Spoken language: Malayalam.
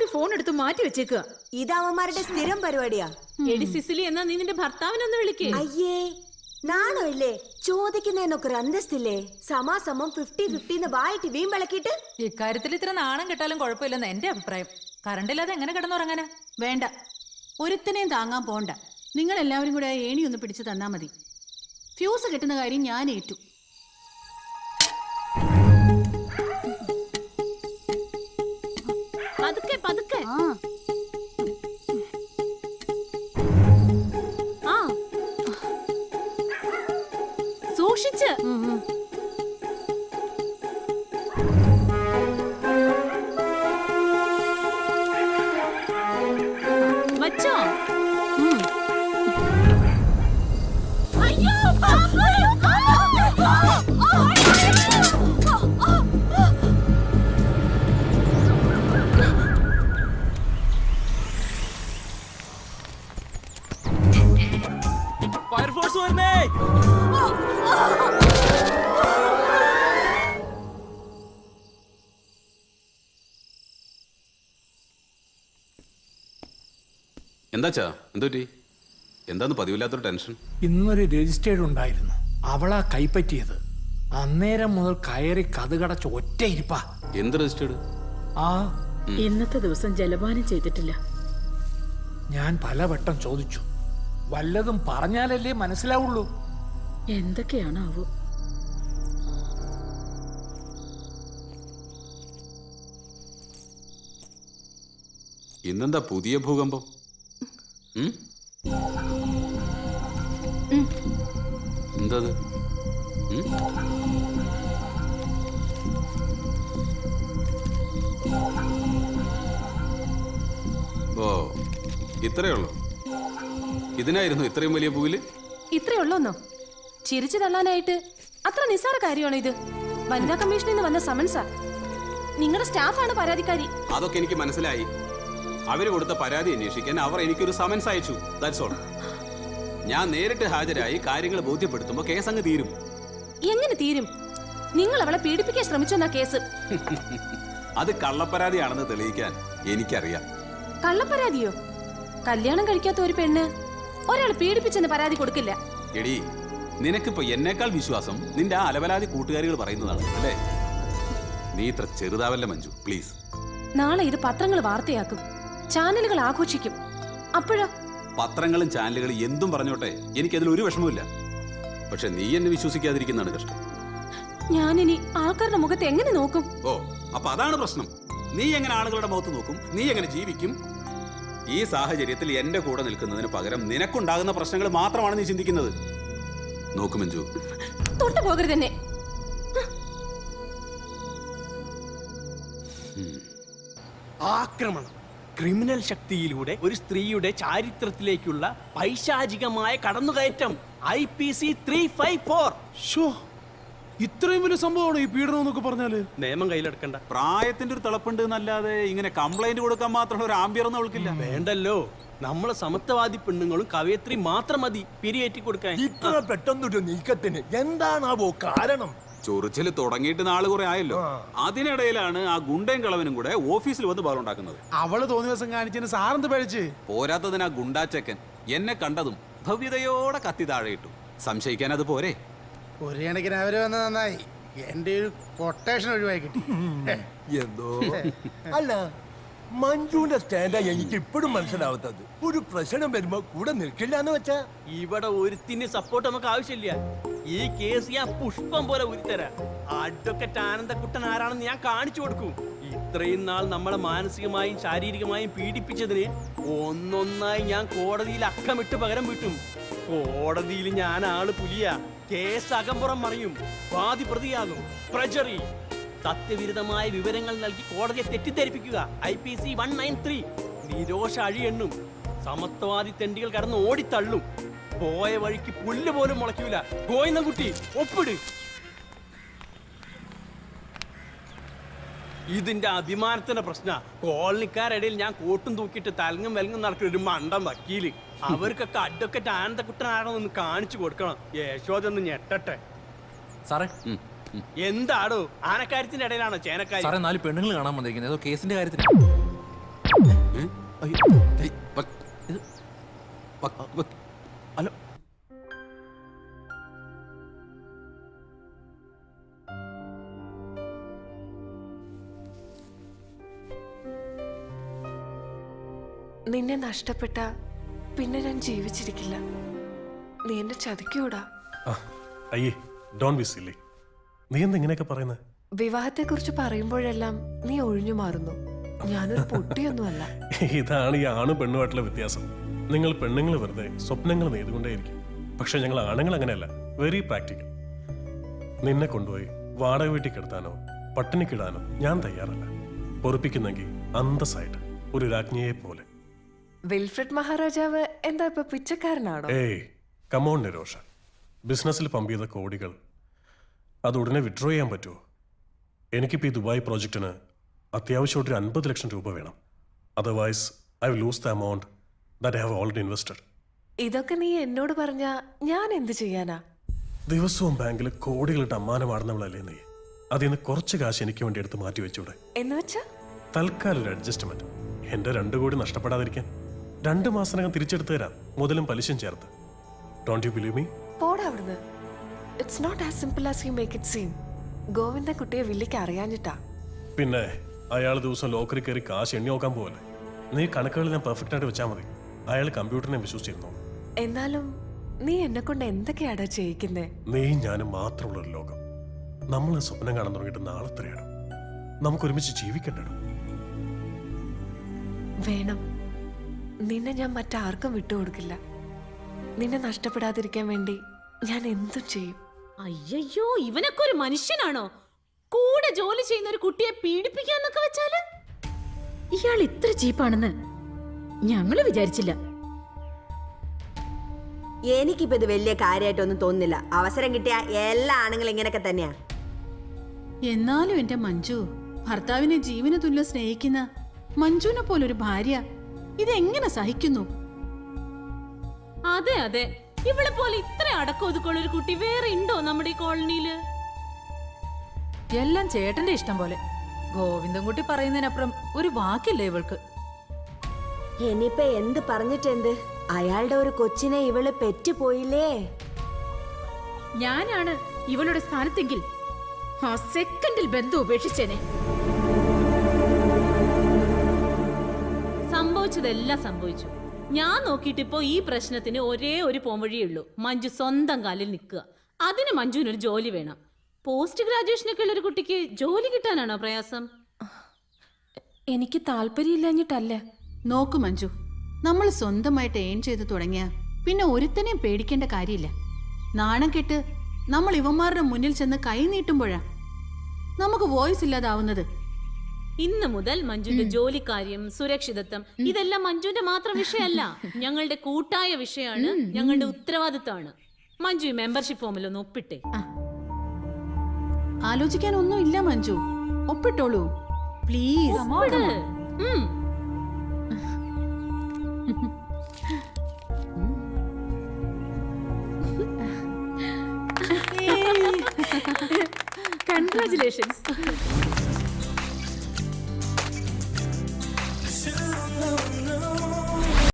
എല്ലാവരും ഫോൺ എടുത്ത് മാറ്റി വെച്ചേക്കുക. ഇത് അവന്മാരുടെ സ്ഥിരം പരിപാടിയാ. എടി സിസിലി, എന്നാ നീ നിന്റെ ഭർത്താവിനൊന്ന് വിളിക്കേ. അയ്യേ, നാണോ ഇല്ലേ? ചോദിക്കുന്നതിനൊക്കെ ഒരു അന്തസ്തില്ലേ? സമാസമം 50-50 വായിട്ട് വീമ്പിളക്കിട്ട്. ഇക്കാര്യത്തിൽ ഇത്ര നാണം കെട്ടാലും കുഴപ്പമില്ലെന്ന് എന്റെ അഭിപ്രായം. കറണ്ടില്ലാതെ എങ്ങനെ കിടന്നുറങ്ങാനാ? വേണ്ട, ഒരുത്തനെയും താങ്ങാൻ പോണ്ട. നിങ്ങൾ എല്ലാവരും കൂടെ ആ ഏണി ഒന്ന് പിടിച്ചു തന്നാ മതി. ഫ്യൂസ് കിട്ടുന്ന കാര്യം ഞാൻ ഏറ്റു. പതുക്കെ പതുക്കെ. ആ, സൂക്ഷിച്ച്. വച്ചോ? അയ്യോ, ഫയർഫോഴ്സ് വരണേ! എന്താച്ചാ എന്തുപറ്റി? എന്താന്ന് പതിവില്ലാത്തൊരു ടെൻഷൻ? ഇന്നൊരു രജിസ്റ്റേർഡ് ഉണ്ടായിരുന്നു, അവളാ കൈപ്പറ്റിയത്. അന്നേരം മുതൽ കയറി കഥകടച്ച് ഒറ്റ ഇരിപ്പാ. എന്ത് രജിസ്റ്റേർഡ്? ആ, ഇന്നത്തെ ദിവസം ജലപാനം ചെയ്തിട്ടില്ല. ഞാൻ പലവട്ടം ചോദിച്ചു, വല്ലതും പറഞ്ഞാലല്ലേ മനസ്സിലാവുള്ളൂ. എന്തൊക്കെയാണാവോ? ഇന്നെന്താ പുതിയ ഭൂകമ്പം? എന്താ? ഓ, ഇത്രയേ ഉള്ളൂ? ഇതിനായിരുന്നു ഇത്രയും വലിയ പൂവില്? ഇത്രയേ ഉള്ളൂന്നോ? ചിരിച്ചു തള്ളാനായിട്ട് അത്ര നിസ്സാര കാര്യമാണോ ഇത്? വനിതാ കമ്മീഷനിൽ നിന്ന് വന്ന സമൻസാ. നിങ്ങളുടെ സ്റ്റാഫാണ് പരാതിക്കാരി. അതൊക്കെ എനിക്ക് മനസ്സിലായി. അവര് കൊടുത്ത പരാതി അന്വേഷിക്കാൻ അവർ എനിക്കൊരു സമൻസ് അയച്ചു. That's all. ഞാൻ നേരിട്ട് ഹാജരായി കാര്യങ്ങൾ ബോധ്യപ്പെടുത്തുമ്പോ കേസ് അങ്ങ് തീരും. എങ്ങനെ തീരും? നിങ്ങൾ അവളെ പീഡിപ്പിക്കാൻ ശ്രമിച്ചെന്നാ കേസ്. അത് കള്ളപ്പരാതിയാണെന്ന് തെളിയിക്കാൻ എനിക്കറിയാം. കള്ളപ്പരാതിയോ? കല്യാണം കഴിക്കാത്ത ഒരു പെണ്ണ് ഒരാൾ പീഡിപ്പിച്ചെന്ന് പരാതി കൊടുക്കില്ല. എടി, നിനക്കിപ്പോ എന്നേക്കാൾ വിശ്വാസം നിന്റെ ആ അലവലാതി കൂട്ടുകാരികൾ പറയുന്നതാണ് അല്ലേ? നീ ഇത്ര ചെറുതാവല്ലേ മഞ്ജു, പ്ലീസ്. നാളെ ഇത് പത്രങ്ങൾ വാർത്തയാക്കും, ചാനലുകൾ ആഘോഷിക്കും. അപ്പോഴോ? പത്രങ്ങളും ചാനലുകളും എന്തും പറഞ്ഞോട്ടെ, എനിക്കതിൽ ഒരു വിഷമമില്ല. പക്ഷെ നീ എന്നെ വിശ്വസിക്കാതിരിക്കുന്നതാണ് കഷ്ടം. ഞാനിനി ആൾക്കാരുടെ മുഖത്ത് എങ്ങനെ നോക്കും? ഓ, അപ്പൊ അതാണ് പ്രശ്നം. നീ എങ്ങനെ ആളുകളുടെ മുഖത്ത് നോക്കും? നീ എങ്ങനെ ജീവിക്കും? ഈ സാഹചര്യത്തിൽ എന്റെ കൂടെ നിൽക്കുന്നതിന് പകരം നിനക്കുണ്ടാകുന്ന പ്രശ്നങ്ങൾ മാത്രമാണ് നീ ചിന്തിക്കുന്നത്. നോക്കു മഞ്ജു, തൊട്ടു പോകരുത് തന്നെ. ആക്രമണം, ക്രിമിനൽ ശക്തിയിലൂടെ ഒരു സ്ത്രീയുടെ ചാരിത്രത്തിലേക്കുള്ള പൈശാചികമായ കടന്നുകയറ്റം. IPC 354. ഇത്രയും വലിയ സംഭവമാണ് ഈ പീഡനം എന്നൊക്കെ പറഞ്ഞാല്. നിയമം കയ്യിലെടുക്കണ്ട. പ്രായത്തിന്റെ ഒരു തിളപ്പുണ്ട് എന്നല്ലാതെ ഇങ്ങനെ കംപ്ലൈന്റ് കൊടുക്കാൻ മാത്രമുള്ള ഒരു ആംബിയറൊന്നും അവൾക്കില്ല. വേണ്ടല്ലോ, നമ്മളെ സമത്വവാദി പെണ്ണുങ്ങളും കവയത്രി മാത്രം മതി പിരിയേറ്റി കൊടുക്കാൻ. ഇത്ര പെട്ടെന്നൊരു നീക്കത്തിന് എന്താണാവോ കാരണം? ചൊറിച്ചില് തുടങ്ങിയിട്ട് നാള് കുറെ ആയല്ലോ. അതിനിടയിലാണ് ആ ഗുണ്ടയും കളവനും കൂടെ ഓഫീസിൽ വന്ന് ബഹളുണ്ടാക്കുന്നത്. അവള് തോന്നിയ ദിവസം കാണിച്ചതിന് സാറെന്ത് പഴിച്ച്? പോരാത്തതിന് ആ ഗുണ്ടാച്ചക്കൻ എന്നെ കണ്ടതും ഭവ്യതയോടെ കത്തി താഴെ ഇട്ടു. സംശയിക്കാൻ അത് പോരെ? ഒരു കണക്കിന് അവര് വന്ന് നന്നായി. എന്റെ ഒരു കൊട്ടേഷൻ ഒഴിവായി കിട്ടി. എന്തോ അല്ല, മഞ്ജുവിന്റെ സ്റ്റാൻഡാ എനിക്ക് ഇപ്പോഴും മനസ്സിലാവാത്തത്. ഒരു പ്രശ്നം വരുമ്പോ കൂടെ നിൽക്കില്ല എന്ന് വെച്ചാ. ഇവിടെ ഒരുത്തിന് സപ്പോർട്ട് നമുക്ക് ആവശ്യമില്ല. ഈ കേസ് ഞാൻ പുഷ്പം പോലെ ഉരുത്തരാ. അഡ്വക്കേറ്റ് ആനന്ദക്കുട്ടൻ ആരാണെന്ന് ഞാൻ കാണിച്ചു കൊടുക്കും. ഇത്രയും നാൾ നമ്മളെ മാനസികമായും ശാരീരികമായും പീഡിപ്പിച്ചതിന് ഒന്നൊന്നായി ഞാൻ കോടതിയിൽ അക്കമിട്ട് പകരം വീട്ടും. കോടതിയിൽ ഞാൻ ആള് പുലിയ. കേസ് അകമ്പുറം മറിയും, വാദി പ്രതിയാകും. പ്രജറി, സത്യവിരുദ്ധമായ വിവരങ്ങൾ നൽകി കോടതിയെ തെറ്റിദ്ധരിപ്പിക്കുക. IPC 193. നിരോഷ അഴിയെണ്ണും. സമത്വവാദി തെണ്ടികൾ കടന്ന് ഓടിത്തള്ളും. പോയ വഴിക്ക് പുല്ല് പോലും മുളയ്ക്കൂല. ഗോയിന്നകുട്ടി, ഒപ്പിട്. ഇതിന്റെ അഭിമാനത്തിന്റെ പ്രശ്ന. കോളനിക്കാരിടയിൽ ഞാൻ കോട്ടും തൂക്കിയിട്ട് തലങ്ങും വെലങ്ങും നടക്കുന്ന ഒരു മണ്ടം വക്കീല്. അവർക്കൊക്കെ അഡ്വക്കേറ്റ് ആനന്ദക്കുട്ടനാണെന്ന് കാണിച്ചു കൊടുക്കണം. യശോദൊന്ന് ഞെട്ടട്ടെ. സാറേ, എന്താടോ ആനക്കാര്യത്തിന്റെ ഇടയിലാണോ ചേനക്കാരി? സാറേ, 4 പെണ്ണുങ്ങൾ കാണാൻ വന്നിരിക്കുന്നത് ഏതോ കേസിന്റെ കാര്യത്തിലാണ്. ഹലോ നിന്നെ നഷ്ടപ്പെട്ട പിന്നെ ഞാൻ ജീവിച്ചിരിക്കില്ല. നീ എന്നെ ചതിക്കൂടാ. അയ്യേ ഡോൺ ബി സില്ലി. നീ എന്താ ഇങ്ങനെയൊക്കെ പറയുന്നത്? വിവാഹത്തെക്കുറിച്ച് പറയുമ്പോഴെല്ലാം നീ ഒഴിഞ്ഞു മാറുന്നു. ഞാനൊരു പൊട്ടിയൊന്നുമല്ല. ഇതാണ് ഈ ആണും പെണ്ണുമായിട്ടുള്ള വ്യത്യാസം. നിങ്ങൾ പെണ്ണുങ്ങൾ വെറുതെ സ്വപ്നങ്ങൾ നെയ്തുകൊണ്ടേയിരിക്കും. പക്ഷെ ഞങ്ങൾ ആണുങ്ങൾ അങ്ങനെയല്ല, വെരി പ്രാക്ടിക്കൽ. നിന്നെ കൊണ്ടുപോയി വാടക വീട്ടിൽ കിടത്താനോ പട്ടിണിക്കിടാനോ ഞാൻ തയ്യാറല്ല. പൊറുപ്പിക്കുന്നെങ്കിൽ അന്തസ്സായിട്ട് ഒരു രാജ്ഞിയെ പോലെ. വിൽഫ്രഡ് മഹാരാജാവ് എന്താ ഇപ്പൊ പിച്ചക്കാരനാണോ? ഏയ് കമോൺ നിരോഷ. ബിസിനസ്സിൽ പമ്പ് ചെയ്ത കോടികൾ അത് ഉടനെ വിഡ്രോ ചെയ്യാൻ പറ്റുമോ? എനിക്കിപ്പോൾ ഈ ദുബായ് പ്രോജക്റ്റിന് അത്യാവശ്യമായിട്ടൊരു 50 ലക്ഷം രൂപ വേണം. Otherwise I will lose the amount that I have already invested. ഇതൊക്കെ നീ എന്നോട് പറഞ്ഞാ ഞാൻ എന്ത് ചെയ്യാനാ? ദിവസവും ബാങ്കിൽ കോടികളിട്ട് അമ്മാനമാടുന്നവളല്ലേ നീ. അതിൽ നിന്ന് കുറച്ച് കാശ് എനിക്ക് വേണ്ടി എടുത്ത് മാറ്റി വെച്ചൂടെ? എന്ന് വെച്ചാ തൽക്കാലം ഒരു അഡ്ജസ്റ്റ്മെന്റ്. എന്റെ 2 കോടി നഷ്ടപ്പെടാതിരിക്കാൻ 2 മാസത്തിനകം തിരിച്ചെടുത്ത് തരാം, മുതലും പലിശയും ചേർത്ത്. Don't you believe me? പോടാ അവിടുന്ന്. It's not as simple as you make it seem. ഗോവിന്ദ കുട്ടിയെ വില്ലിക്ക് അറിയാഞ്ഞിട്ടാ. പിന്നെ അയാൾ ദിവസം ലോക്കറിൽ കയറി കാശ് എണ്ണി നോക്കാൻ പോവല്ലേ. നീ കണക്കുകൾ ഞാൻ പെർഫെക്റ്റ് ആയിട്ട് വെച്ചാൽ മതി. അയാൾ കമ്പ്യൂട്ടറിനെ വിശ്വസിച്ചിരുന്നു. എന്നാലും നീ എന്നെ കൊണ്ട് എന്തൊക്കെയാടാ ചെയ്യിക്കുന്നേ? നീ ഞാനും മാത്രമുള്ള ഒരു ലോകം. നമ്മൾ സ്വപ്നം കാണാൻ തുടങ്ങിയിട്ട് നാളെത്രയാണ്. നമുക്ക് ഒരുമിച്ച് ജീവിക്കണ്ടോ? വേണം. നിന്നെ ഞാൻ മറ്റാർക്കും വിട്ടുകൊടുക്കില്ല. നിന്നെ നഷ്ടപ്പെടാതിരിക്കാൻ വേണ്ടി ഞാൻ എന്തും ചെയ്യും. അയ്യോ, ഇവനൊക്കെ ഒരു മനുഷ്യനാണോ? കൂടെ ജോലി ചെയ്യുന്ന ഒരു കുട്ടിയെ പീഡിപ്പിക്കാന്നൊക്കെ വെച്ചാല് ഇയാൾ ഇത്ര ചീപ്പാണെന്ന് ഞങ്ങള് വിചാരിച്ചില്ല. എനിക്കിപ്പോ ഇത് വലിയ കാര്യമായിട്ടൊന്നും തോന്നുന്നില്ല. അവസരം കിട്ടിയ എല്ലാ ആണുങ്ങളും ഇങ്ങനെയൊക്കെ തന്നെയാ. എന്നാലും എന്റെ മഞ്ജു, ഭർത്താവിനെ ജീവന് തുല്യം സ്നേഹിക്കുന്ന മഞ്ജുവിനെ പോലൊരു ഭാര്യ ഇതെങ്ങനെ സഹിക്കുന്നു? അതെ അതെ, ഇവളെ പോലെ ഇത്ര അടക്കൊതുക്കുള്ള ഒരു കുട്ടി വേറെ ഉണ്ടോ നമ്മുടെ ഈ കോളനിയില്? എല്ലാം ചേട്ടന്റെ ഇഷ്ടം പോലെ. ഗോവിന്ദൻകുട്ടി പറയുന്നതിനപ്പുറം ഒരു വാക്കില്ല ഇവൾക്ക്. ഇനിയിപ്പൊ എന്ത് പറഞ്ഞിട്ടെന്ത്? അയാളുടെ ഒരു കൊച്ചിനെ ഇവള് പെറ്റുപോയില്ലേ? ഞാനാണ് ഇവളുടെ സ്ഥാനത്തെങ്കിൽ ആ സെക്കൻഡിൽ ബന്ധം ഉപേക്ഷിച്ചേനെ. സംഭവിച്ചതെല്ലാം സംഭവിച്ചു. ഞാൻ നോക്കിയിട്ടിപ്പോ ഈ പ്രശ്നത്തിന് ഒരേ ഒരു പോംവഴിയേ ഉള്ളൂ. മഞ്ജു സ്വന്തം കാലിൽ നിൽക്കുക. അതിന് മഞ്ജുവിനൊരു ജോലി വേണം. പോസ്റ്റ് ഗ്രാജുവേഷനൊക്കെ ഉള്ള ഒരു കുട്ടിക്ക് ജോലി കിട്ടാനാണോ പ്രയാസം? എനിക്ക് താല്പര്യമില്ലാഞ്ഞിട്ടല്ല. നോക്കു മഞ്ജു, നമ്മൾ സ്വന്തമായിട്ട് ഏൺ ചെയ്ത് തുടങ്ങിയ പിന്നെ ഒരുത്തനെയും പേടിക്കേണ്ട കാര്യമില്ല. നാണം കെട്ട് നമ്മൾ ഇവന്മാരുടെ മുന്നിൽ ചെന്ന് കൈ നീട്ടുമ്പോഴാ നമുക്ക് വോയിസ് ഇല്ലാതാവുന്നത്. ഇന്ന് മുതൽ മഞ്ജുവിന്റെ ജോലിക്കാര്യം, സുരക്ഷിതത്വം ഇതെല്ലാം മഞ്ജുവിന്റെ മാത്രം വിഷയമല്ല, ഞങ്ങളുടെ കൂട്ടായ വിഷയമാണ്, ഞങ്ങളുടെ ഉത്തരവാദിത്തമാണ്. മഞ്ജു ഈ മെമ്പർഷിപ്പ് ഫോമിലൊന്ന് ഒപ്പിട്ടേ. ആലോചിക്കാനൊന്നും ഇല്ല മഞ്ജു, ഒപ്പിട്ടോളൂ പ്ലീസ്. കൺഗ്രാറ്റുലേഷൻസ്.